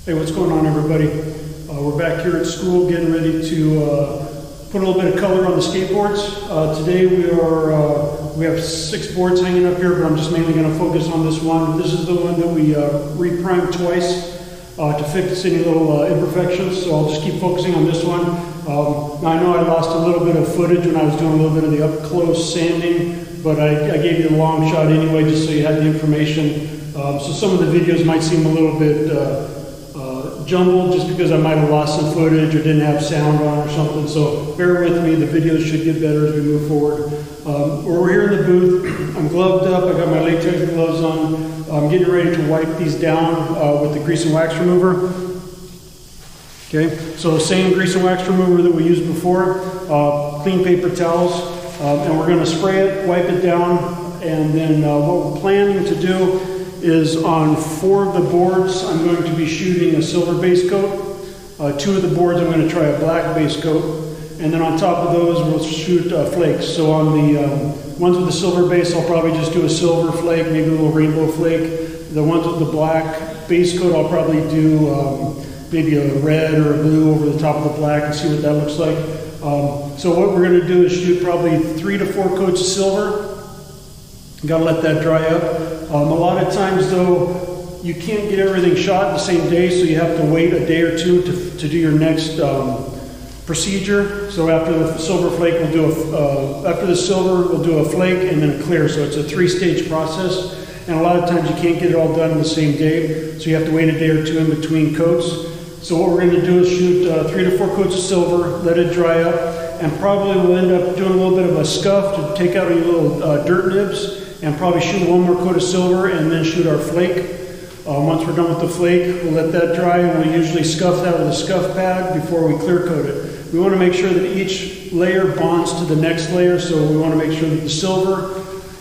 Hey, what's going on, everybody? We're back here at school getting ready to put a little bit of color on the skateboards. Today we have 6 boards hanging up here, but I'm just mainly going to focus on this one. This is the one that we re-primed twice to fix any little imperfections, so I'll just keep focusing on this one. Now I know I lost a little bit of footage when I was doing a little bit of the up-close sanding, but I gave you the long shot anyway just so you had the information. So some of the videos might seem a little bit jumbled just because I might have lost some footage or didn't have sound on or something, so bear with me. The videos should get better as we move forward. We're here in the booth. I'm gloved up. I got my latex gloves on. I'm getting ready to wipe these down with the grease and wax remover. Okay, so same grease and wax remover that we used before, clean paper towels, and we're going to spray it, wipe it down, and then what we're planning to do is on 4 of the boards, I'm going to be shooting a silver base coat. 2 of the boards, I'm going to try a black base coat. And then on top of those, we'll shoot flakes. So on the ones with the silver base, I'll probably just do a silver flake, maybe a little rainbow flake. The ones with the black base coat, I'll probably do maybe a red or a blue over the top of the black and see what that looks like. So what we're going to do is shoot probably 3 to 4 coats of silver. Got to let that dry up. A lot of times, though, you can't get everything shot the same day, so you have to wait a day or two to do your next procedure. So after the silver flake, we'll do after the silver, we'll do a flake and then a clear. So it's a 3-stage process, and a lot of times you can't get it all done in the same day, so you have to wait a day or two in between coats. So what we're going to do is shoot 3 to 4 coats of silver, let it dry up, and probably we'll end up doing a little bit of a scuff to take out any little dirt nibs, and probably shoot 1 more coat of silver and then shoot our flake. Once we're done with the flake, we'll let that dry, and we'll usually scuff that with a scuff pad before we clear coat it. We want to make sure that each layer bonds to the next layer, so we want to make sure that the silver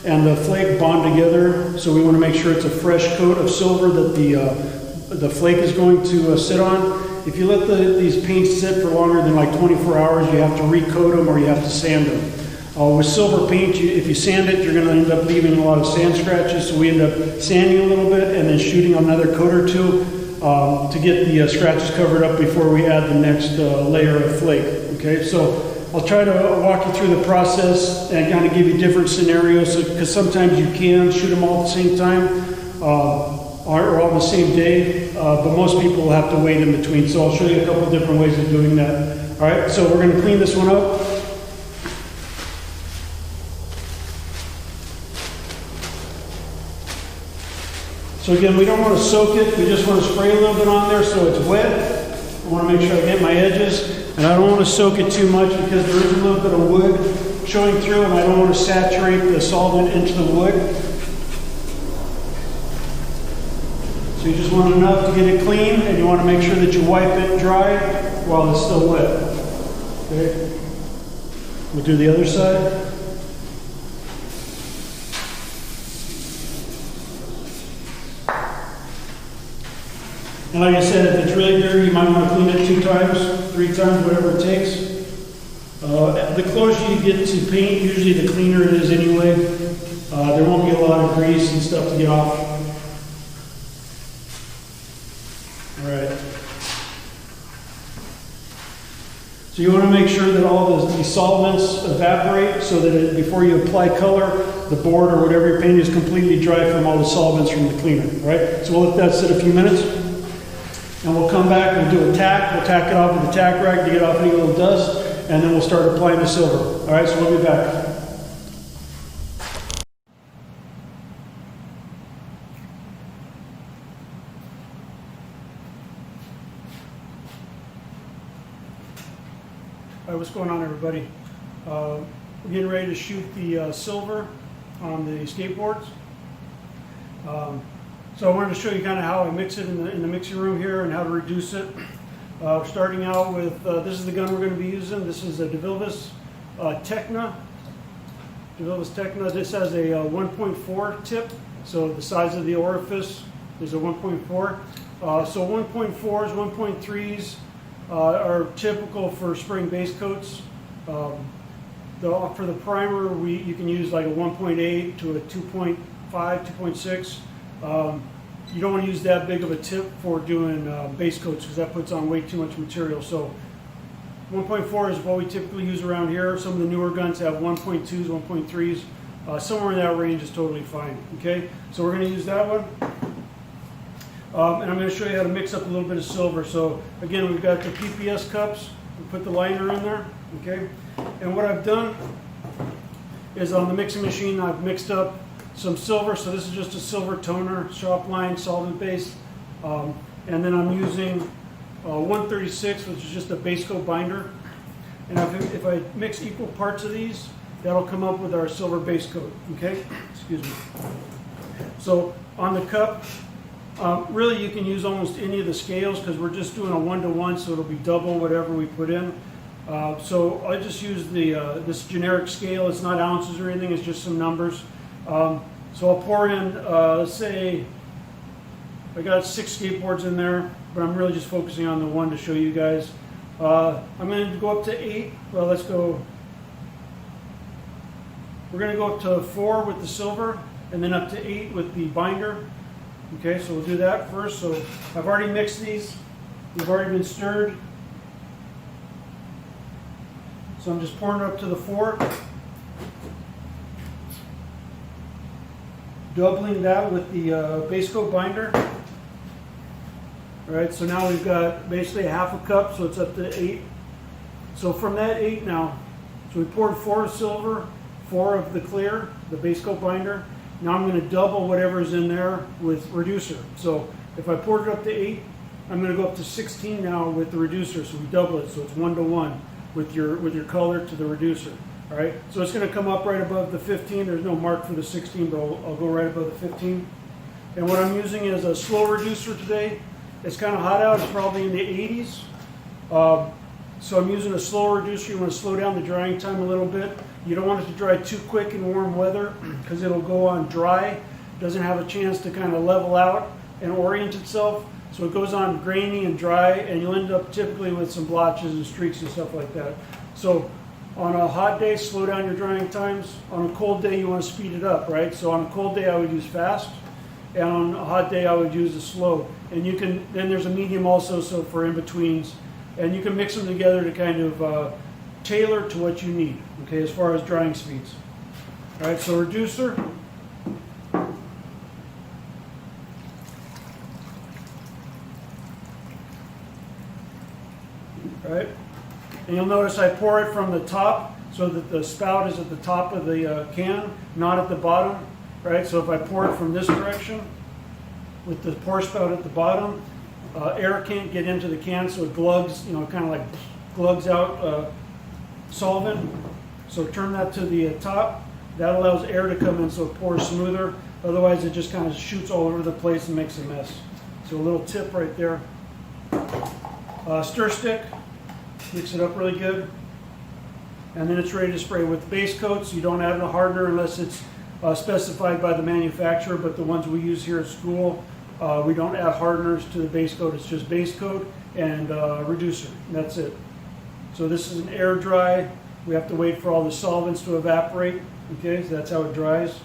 and the flake bond together. So we want to make sure it's a fresh coat of silver that the flake is going to sit on. If you let these paints sit for longer than like 24 hours, you have to recoat them or you have to sand them. With silver paint, if you sand it, you're going to end up leaving a lot of sand scratches, so we end up sanding a little bit and then shooting another coat or two to get the scratches covered up before we add the next layer of flake. Okay, so I'll try to walk you through the process and kind of give you different scenarios, because sometimes you can shoot them all at the same time or on the same day, but most people will have to wait in between, so I'll show you a couple different ways of doing that. All right, so we're going to clean this one up. So again, we don't want to soak it, we just want to spray a little bit on there so it's wet. I want to make sure I get my edges, and I don't want to soak it too much because there is a little bit of wood showing through, and I don't want to saturate the solvent into the wood. So you just want enough to get it clean, and you want to make sure that you wipe it dry while it's still wet. Okay? We'll do the other side. And like I said, if it's really dirty, you might want to clean it 2 times, 3 times, whatever it takes. The closer you get to paint, usually the cleaner it is anyway. There won't be a lot of grease and stuff to get off. All right. So you want to make sure that all the solvents evaporate so that before you apply color, the board or whatever you're painting is completely dry from all the solvents from the cleaner. Right? So we'll let that sit a few minutes. And we'll come back and we'll do a tack. We'll tack it off with a tack rag to get off any little dust, and then we'll start applying the silver. All right, so we'll be back. All right, what's going on, everybody? We're getting ready to shoot the silver on the skateboards. So I wanted to show you kind of how I mix it in the mixing room here and how to reduce it. Starting out with, this is the gun we're going to be using. This is a DeVilbiss Techna. DeVilbiss Techna. This has a 1.4 tip, so the size of the orifice is a 1.4. So 1.4s, 1.3s are typical for spraying base coats. For the primer, you can use like a 1.8 to a 2.5, 2.6. you don't want to use that big of a tip for doing base coats because that puts on way too much material. So 1.4 is what we typically use around here. Some of the newer guns have 1.2s, 1.3s. Somewhere in that range is totally fine. Okay, so we're going to use that one. And I'm going to show you how to mix up a little bit of silver. So again, we've got the PPS cups. We put the liner in there. Okay, and what I've done is on the mixing machine, I've mixed up some silver. So this is just a silver toner, shop line, solvent based. And then I'm using 136, which is just a base coat binder. And if I mix equal parts of these, that'll come up with our silver base coat. Okay, excuse me. So on the cup, really you can use almost any of the scales because we're just doing a 1-to-1, so it'll be double whatever we put in. So I just use this generic scale. It's not ounces or anything, it's just some numbers. So I'll pour in, let's say, I got 6 skateboards in there, but I'm really just focusing on the one to show you guys. I'm going to go up to 8. Well, let's go. We're going to go up to 4 with the silver, and then up to 8 with the binder. Okay, so we'll do that first. So I've already mixed these. They've already been stirred. So I'm just pouring it up to the 4. Doubling that with the base coat binder. All right, so now we've got basically half a cup, so it's up to 8. So from that 8 now, so we poured 4 of silver, 4 of the clear, the base coat binder. Now I'm going to double whatever's in there with reducer. So if I poured it up to 8, I'm going to go up to 16 now with the reducer. So we double it, so it's 1-to-1 with your color to the reducer. All right, so it's going to come up right above the 15. There's no mark for the 16, but I'll go right above the 15. And what I'm using is a slow reducer today. It's kind of hot out. It's probably in the 80s. So I'm using a slow reducer. You want to slow down the drying time a little bit. You don't want it to dry too quick in warm weather because it'll go on dry. It doesn't have a chance to kind of level out and orient itself. So it goes on grainy and dry, and you'll end up typically with some blotches and streaks and stuff like that. So on a hot day, slow down your drying times. On a cold day, you want to speed it up, right? So on a cold day, I would use fast. And on a hot day, I would use a slow. And you can, then there's a medium also, so for in-betweens. And you can mix them together to kind of tailor to what you need, okay, as far as drying speeds. All right, so reducer. All right, and you'll notice I pour it from the top so that the spout is at the top of the can, not at the bottom, right? So if I pour it from this direction with the pour spout at the bottom, air can't get into the can, so it glugs, you know, kind of like glugs out solvent. So turn that to the top. That allows air to come in so it pours smoother. Otherwise, it just kind of shoots all over the place and makes a mess. So a little tip right there. Stir stick. Mix it up really good. And then it's ready to spray with base coats. You don't add a hardener unless it's specified by the manufacturer, but the ones we use here at school, we don't add hardeners to the base coat. It's just base coat and reducer, and that's it. So this is an air dry. We have to wait for all the solvents to evaporate. Okay, so that's how it dries.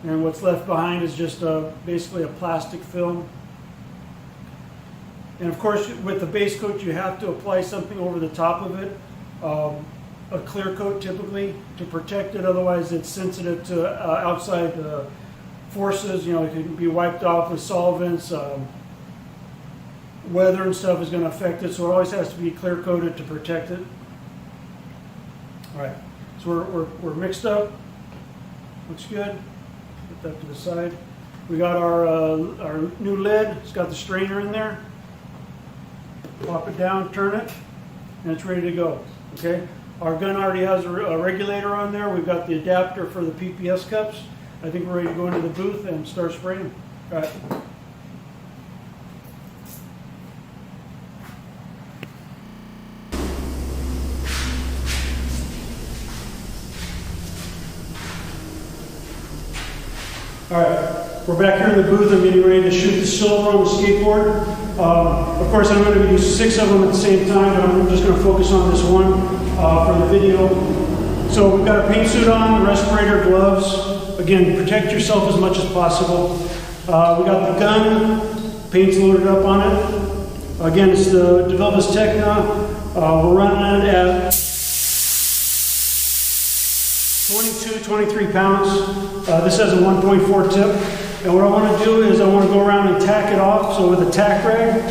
And what's left behind is just basically a plastic film. And of course, with the base coat, you have to apply something over the top of it. A clear coat typically to protect it. Otherwise, it's sensitive to outside forces. You know, it can be wiped off with solvents. Weather and stuff is going to affect it, so it always has to be clear coated to protect it. All right, so we're mixed up. Looks good. Put that to the side. We got our new lid. It's got the strainer in there. Pop it down, turn it, and it's ready to go. Okay. Our gun already has a regulator on there. We've got the adapter for the PPS cups. I think we're ready to go into the booth and start spraying. All right. All right, we're back here in the booth. I'm getting ready to shoot the silver on the skateboard. Of course, I'm going to use 6 of them at the same time, but I'm just going to focus on this one for the video. So we've got a paint suit on, respirator, gloves. Again, protect yourself as much as possible. We got the gun, paint's loaded up on it. Again, it's the Developus Techna. We're running it at 22, 23 pounds. This has a 1.4 tip. And what I want to do is I want to go around and tack it off. So with a tack rag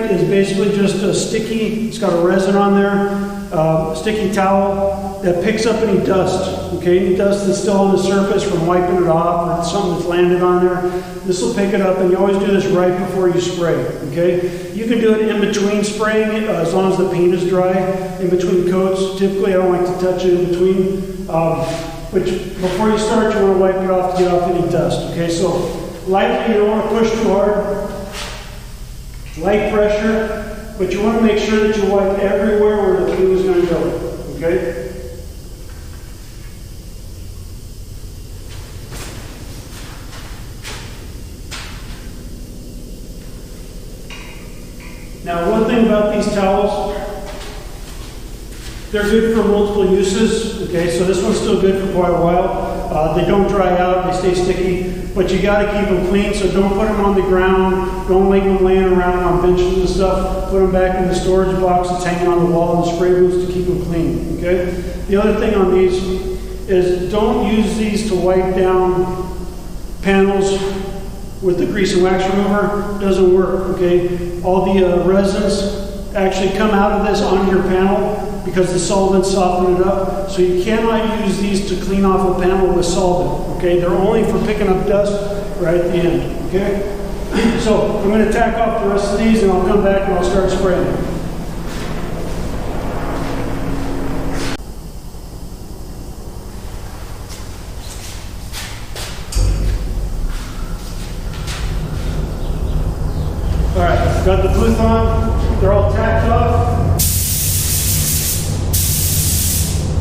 is basically just a sticky, it's got a resin on there, sticky towel that picks up any dust, okay? Any dust that's still on the surface from wiping it off or something that's landed on there. This will pick it up, and you always do this right before you spray, okay? You can do it in between spraying as long as the paint is dry, in between coats. Typically, I don't like to touch it in between. But before you start, you want to wipe it off to get off any dust, okay? So lightly, you don't want to push too hard. Light pressure, but you want to make sure that you wipe everywhere where the glue is going to go, okay? Now, one thing about these towels, they're good for multiple uses, okay? So this one's still good for quite a while. They don't dry out, they stay sticky, but you got to keep them clean, so don't put them on the ground, don't leave them laying around on benches and stuff. Put them back in the storage box that's hanging on the wall in the spray booths to keep them clean, okay? The other thing on these is don't use these to wipe down panels with the grease and wax remover. It doesn't work, okay? All the resins actually come out of this onto your panel because the solvents soften it up. So you cannot use these to clean off a panel with solvent, okay? They're only for picking up dust right at the end, okay? So I'm going to tack off the rest of these and I'll come back and I'll start spraying. All right, got the booth on. They're all tacked off.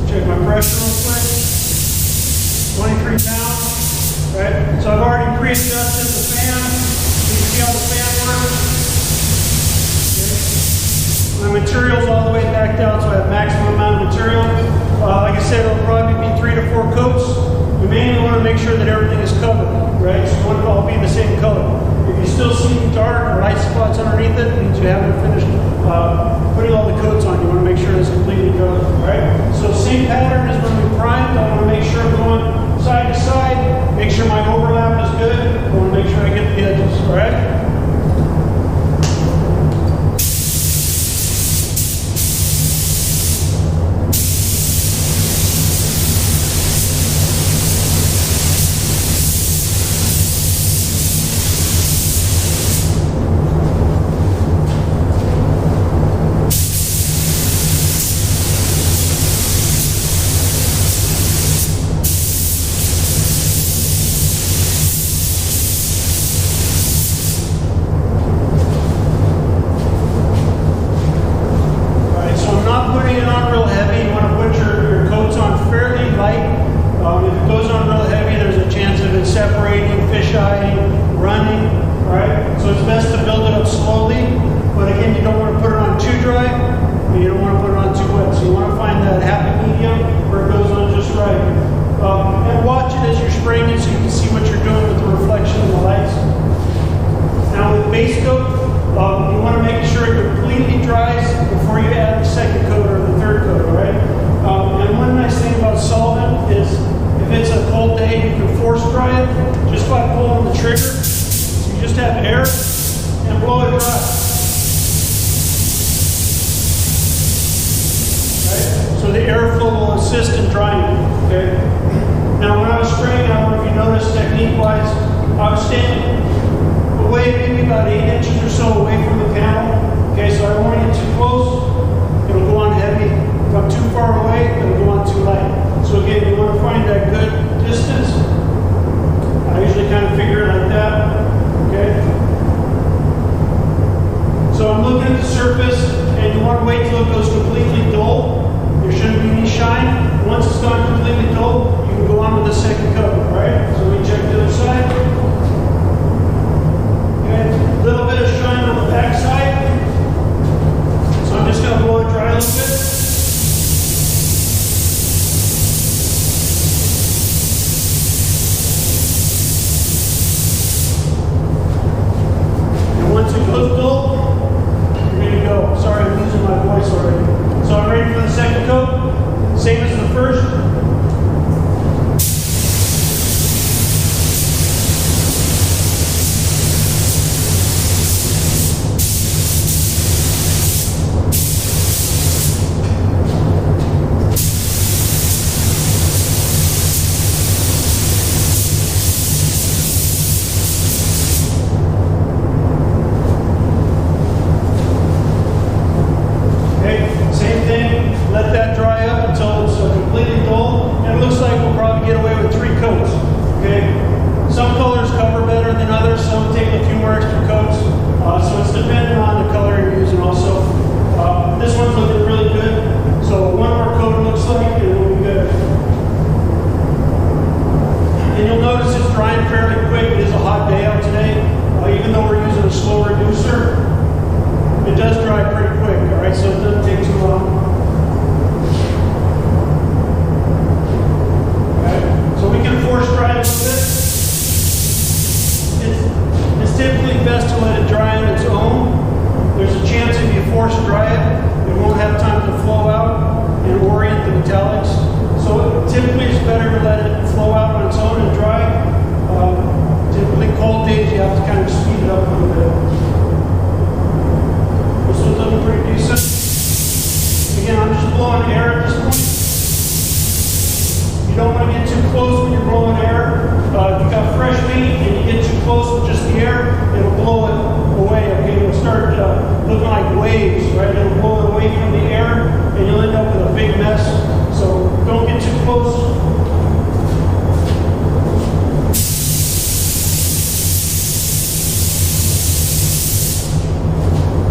Check my pressure real quick. 23 pounds. Right? So I've already pre-adjusted the fan. You can see how the fan works. Okay. My material's all the way backed out, so I have maximum amount of material. Like I said, it'll probably be 3 to 4 coats. You mainly want to make sure that everything is covered, right? So you want it to all be the same color. If you still see dark or ice spots underneath it, it means you haven't finished putting all the coats on. You want to make sure it's completely covered, right? So same pattern as when we primed. I want to make sure I'm going side to side, make sure my overlap is good. I want to make sure I get the edges, all right? close when you're blowing air. If you got fresh paint and you get too close with just the air, it'll blow it away. Okay, it'll start looking like waves, right? It'll blow it away from the air, and you'll end up with a big mess. So don't get too close.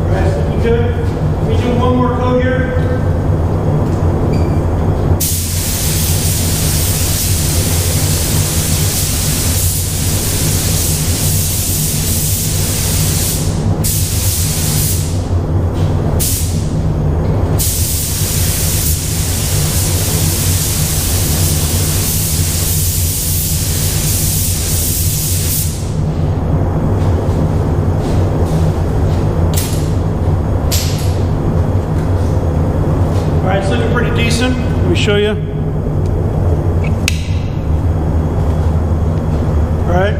All right, it's looking good. Let me do one more coat here. It's looking pretty decent. Let me show you. All right.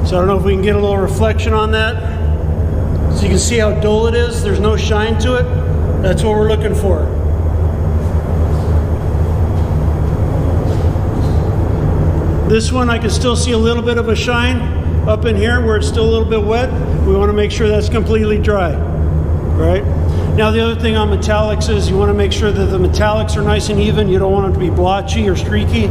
So I don't know if we can get a little reflection on that. So you can see how dull it is. There's no shine to it. That's what we're looking for. This one I can still see a little bit of a shine up in here where it's still a little bit wet. We want to make sure that's completely dry. All right. Now the other thing on metallics is you want to make sure that the metallics are nice and even. You don't want them to be blotchy or streaky.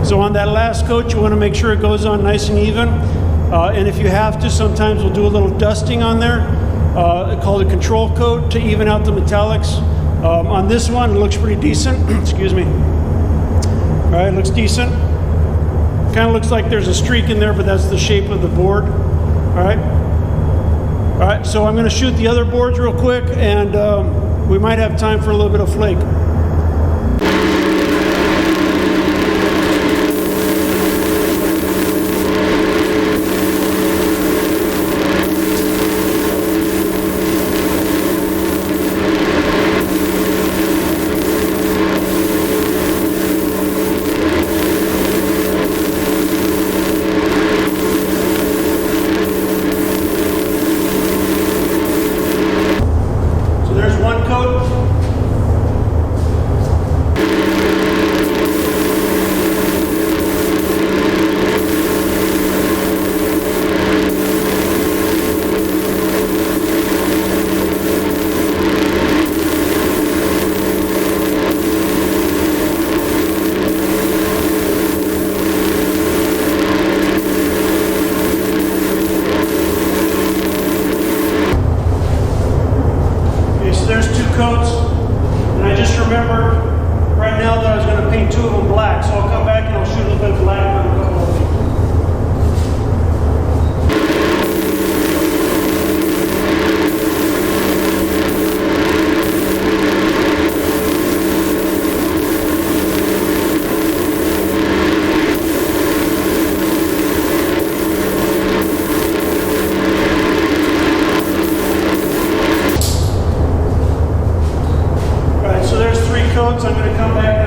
So on that last coat, you want to make sure it goes on nice and even. And if you have to, sometimes we'll do a little dusting on there, called a control coat to even out the metallics. On this one, it looks pretty decent. Excuse me. All right, it looks decent. Kind of looks like there's a streak in there, but that's the shape of the board. All right. All right, so I'm going to shoot the other boards real quick, and we might have time for a little bit of flake. Coats, and I just remembered right now that I was going to paint 2 of them black, so I'll come back and I'll shoot a little bit of black on a couple of them. I'm going to come back